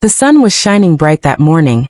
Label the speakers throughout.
Speaker 1: The sun was shining bright that morning,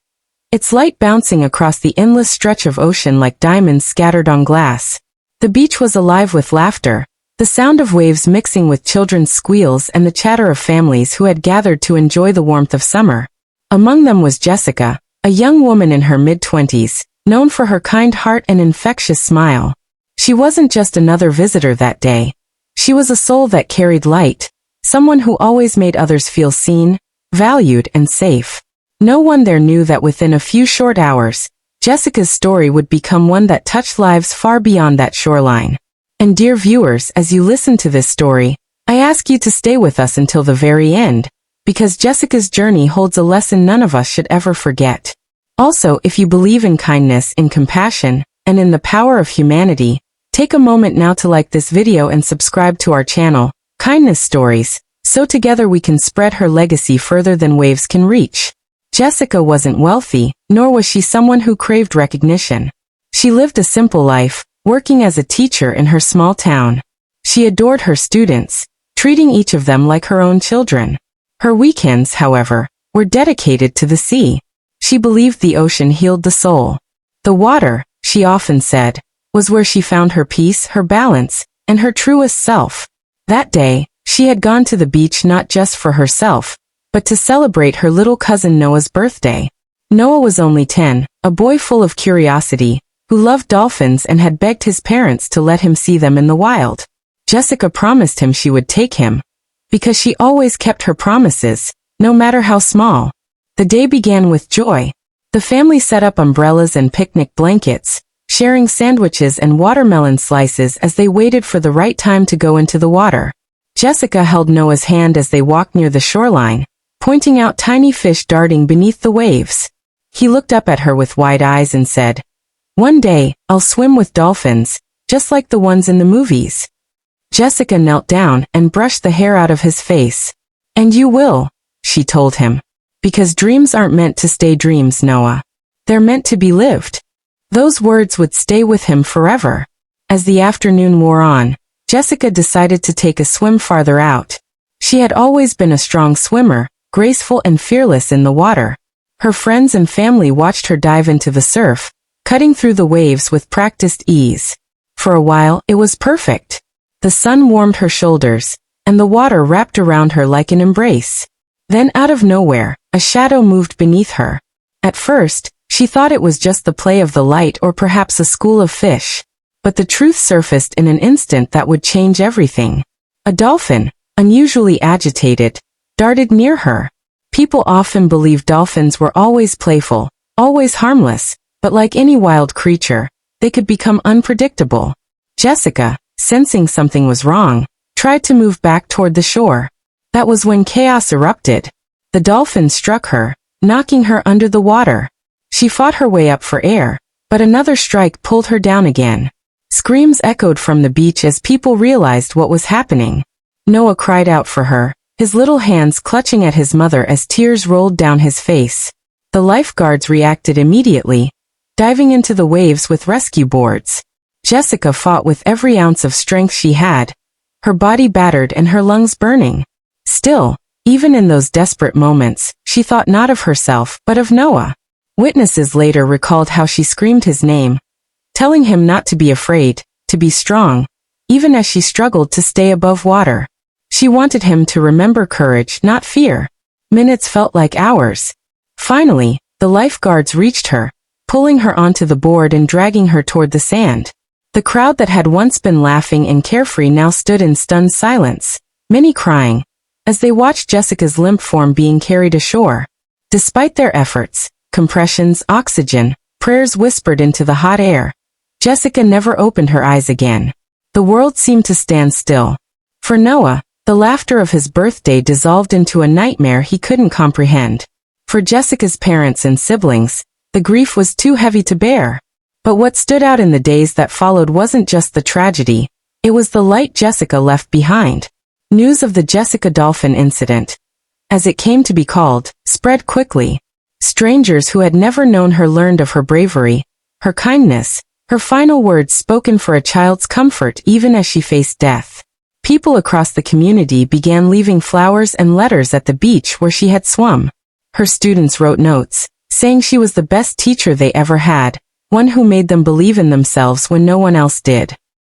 Speaker 1: its light bouncing across the endless stretch of ocean like diamonds scattered on glass. The beach was alive with laughter, the sound of waves mixing with children's squeals and the chatter of families who had gathered to enjoy the warmth of summer. Among them was Jessica, a young woman in her mid-20s, known for her kind heart and infectious smile. She wasn't just another visitor that day. She was a soul that carried light, someone who always made others feel seen, valued, and safe. No one there knew that within a few short hours, Jessica's story would become one that touched lives far beyond that shoreline. And dear viewers, as you listen to this story, I ask you to stay with us until the very end, because Jessica's journey holds a lesson none of us should ever forget. Also, if you believe in kindness, in compassion, and in the power of humanity, take a moment now to like this video and subscribe to our channel, Kindness Stories, so together we can spread her legacy further than waves can reach. Jessica wasn't wealthy, nor was she someone who craved recognition. She lived a simple life, working as a teacher in her small town. She adored her students, treating each of them like her own children. Her weekends, however, were dedicated to the sea. She believed the ocean healed the soul. The water, she often said, was where she found her peace, her balance, and her truest self. That day, she had gone to the beach not just for herself, but to celebrate her little cousin Noah's birthday. Noah was only 10, a boy full of curiosity, who loved dolphins and had begged his parents to let him see them in the wild. Jessica promised him she would take him, because she always kept her promises, no matter how small. The day began with joy. The family set up umbrellas and picnic blankets, sharing sandwiches and watermelon slices as they waited for the right time to go into the water. Jessica held Noah's hand as they walked near the shoreline, pointing out tiny fish darting beneath the waves. He looked up at her with wide eyes and said, "One day, I'll swim with dolphins, just like the ones in the movies." Jessica knelt down and brushed the hair out of his face. "And you will," she told him. "Because dreams aren't meant to stay dreams, Noah. They're meant to be lived." Those words would stay with him forever. As the afternoon wore on, Jessica decided to take a swim farther out. She had always been a strong swimmer, graceful and fearless in the water. Her friends and family watched her dive into the surf, cutting through the waves with practiced ease. For a while, it was perfect. The sun warmed her shoulders, and the water wrapped around her like an embrace. Then out of nowhere, a shadow moved beneath her. At first, she thought it was just the play of the light or perhaps a school of fish. But the truth surfaced in an instant that would change everything. A dolphin, unusually agitated, darted near her. People often believe dolphins were always playful, always harmless, but like any wild creature, they could become unpredictable. Jessica, sensing something was wrong, tried to move back toward the shore. That was when chaos erupted. The dolphin struck her, knocking her under the water. She fought her way up for air, but another strike pulled her down again. Screams echoed from the beach as people realized what was happening. Noah cried out for her, his little hands clutching at his mother as tears rolled down his face. The lifeguards reacted immediately, diving into the waves with rescue boards. Jessica fought with every ounce of strength she had, her body battered and her lungs burning. Still, even in those desperate moments, she thought not of herself but of Noah. Witnesses later recalled how she screamed his name, telling him not to be afraid, to be strong, even as she struggled to stay above water. She wanted him to remember courage, not fear. Minutes felt like hours. Finally, the lifeguards reached her, pulling her onto the board and dragging her toward the sand. The crowd that had once been laughing and carefree now stood in stunned silence, many crying, as they watched Jessica's limp form being carried ashore. Despite their efforts, compressions, oxygen, prayers whispered into the hot air, Jessica never opened her eyes again. The world seemed to stand still. For Noah, the laughter of his birthday dissolved into a nightmare he couldn't comprehend. For Jessica's parents and siblings, the grief was too heavy to bear. But what stood out in the days that followed wasn't just the tragedy, it was the light Jessica left behind. News of the Jessica Dolphin incident, as it came to be called, spread quickly. Strangers who had never known her learned of her bravery, her kindness, her final words spoken for a child's comfort even as she faced death. People across the community began leaving flowers and letters at the beach where she had swum. Her students wrote notes, saying she was the best teacher they ever had, one who made them believe in themselves when no one else did.